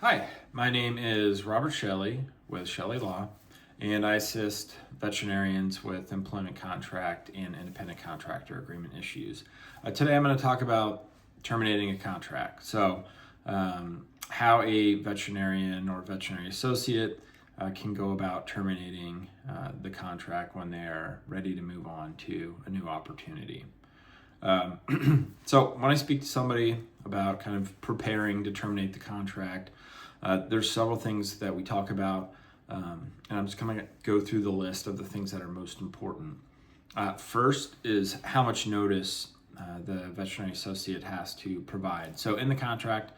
Hi, my name is Robert Chelle with Chelle Law, and I assist veterinarians with employment contract and independent contractor agreement issues. Today I'm going to talk about terminating a contract. How a veterinarian or veterinary associate can go about terminating the contract when they're ready to move on to a new opportunity. So when I speak to somebody about kind of preparing to terminate the contract, there's several things that we talk about, and I'm just going to go through the list of the things that are most important. First is how much notice the veterinary associate has to provide. So in the contract,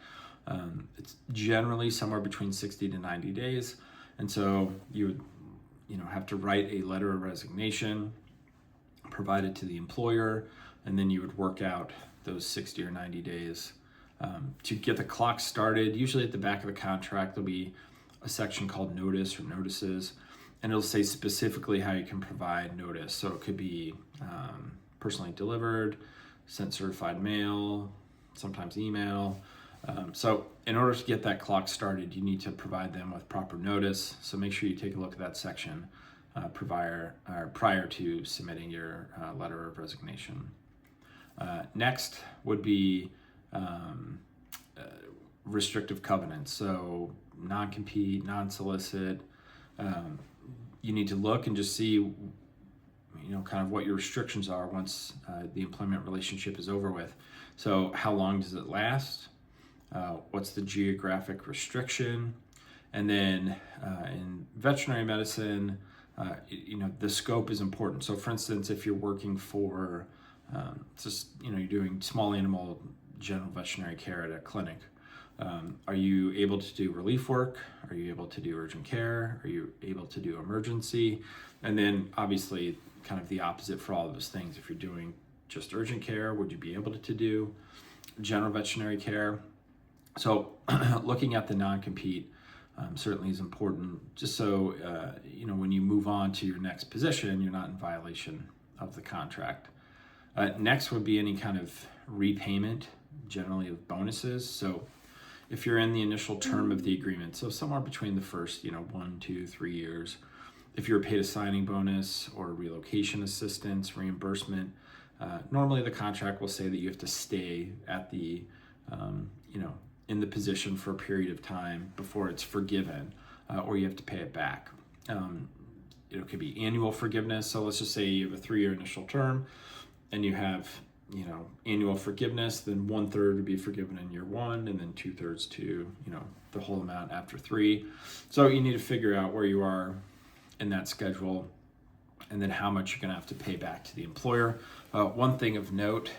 it's generally somewhere between 60 to 90 days, and so you would, have to write a letter of resignation, provide it to the employer, and then you would work out those 60 or 90 days to get the clock started. Usually at the back of the contract, there'll be a section called notice or notices, and it'll say specifically how you can provide notice. So it could be personally delivered, sent certified mail, sometimes email. So in order to get that clock started, you need to provide them with proper notice. So make sure you take a look at that section prior to submitting your letter of resignation. Next would be restrictive covenants. So non-compete, non-solicit. You need to look and just see, kind of what your restrictions are once the employment relationship is over with. So how long does it last? What's the geographic restriction? And then in veterinary medicine, the scope is important. So for instance, if you're working for you're doing small animal general veterinary care at a clinic, are you able to do relief work? Are you able to do urgent care? Are you able to do emergency? And then obviously kind of the opposite for all of those things. If you're doing just urgent care, would you be able to do general veterinary care? So looking at the non-compete certainly is important, just so when you move on to your next position, you're not in violation of the contract. Next would be any kind of repayment, generally of bonuses. So if you're in the initial term of the agreement, so somewhere between the first 1, 2, 3 years, if you're paid a signing bonus or relocation assistance, reimbursement, normally the contract will say that you have to stay at the in the position for a period of time before it's forgiven, or you have to pay it back. It could be annual forgiveness. So let's just say you have a 3-year initial term and you have, annual forgiveness, then 1/3 would be forgiven in year 1, and then 2/3 to, the whole amount after 3. So you need to figure out where you are in that schedule, and then how much you're going to have to pay back to the employer. One thing of note,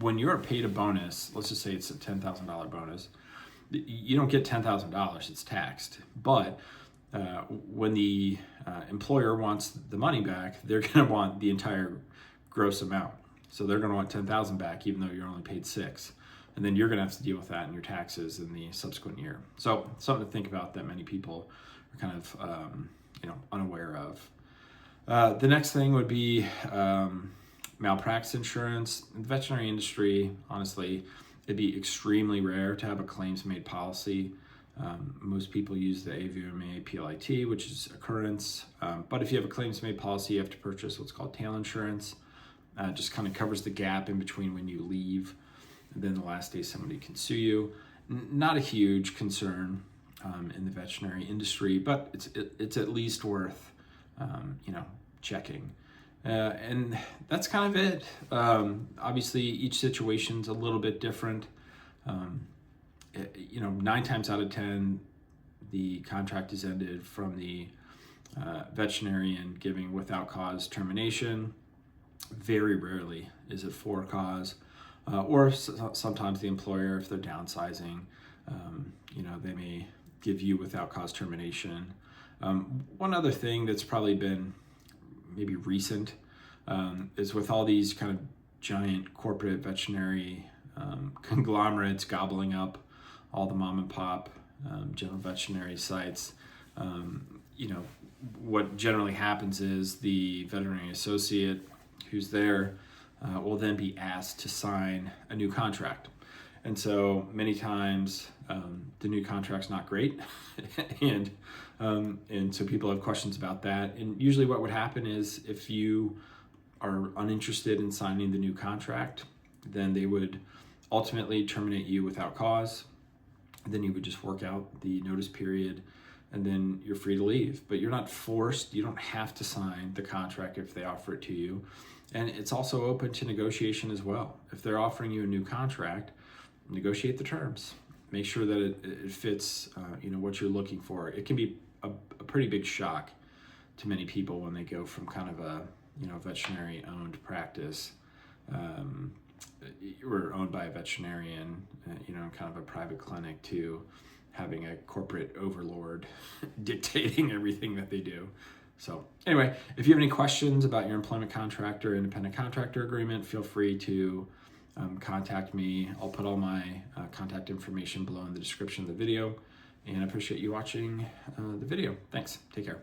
when you're paid a bonus, let's just say it's a $10,000 bonus, you don't get $10,000, it's taxed. But when the employer wants the money back, they're going to want the entire gross amount. So they're going to want $10,000 back, even though you're only paid $6,000. And then you're going to have to deal with that in your taxes in the subsequent year. So something to think about that many people are kind of unaware of. The next thing would be malpractice insurance. In the veterinary industry, honestly, it'd be extremely rare to have a claims-made policy. Most people use the AVMA PLIT, which is occurrence. But if you have a claims-made policy, you have to purchase what's called tail insurance. Just kind of covers the gap in between when you leave and then the last day somebody can sue you. Not a huge concern in the veterinary industry, but it's at least worth checking. And that's kind of it. Obviously, each situation's a little bit different. 9 times out of 10, the contract is ended from the veterinarian giving without cause termination. Very rarely is it for cause, or sometimes the employer, if they're downsizing, they may give you without cause termination. One other thing that's probably been maybe recent is with all these kind of giant corporate veterinary conglomerates gobbling up all the mom and pop general veterinary sites. What generally happens is the veterinary associate who's there will then be asked to sign a new contract. And so many times the new contract's not great, and so people have questions about that. And usually what would happen is if you are uninterested in signing the new contract, then they would ultimately terminate you without cause. Then you would just work out the notice period, and then you're free to leave. But you're not forced. You don't have to sign the contract if they offer it to you. And it's also open to negotiation as well. If they're offering you a new contract, negotiate the terms. Make sure that it fits what you're looking for. It can be a pretty big shock to many people when they go from kind of a veterinary owned practice or owned by a veterinarian, kind of a private clinic, to having a corporate overlord dictating everything that they do. So anyway, if you have any questions about your employment contract or independent contractor agreement, feel free to contact me. I'll put all my contact information below in the description of the video, and I appreciate you watching the video. Thanks. Take care.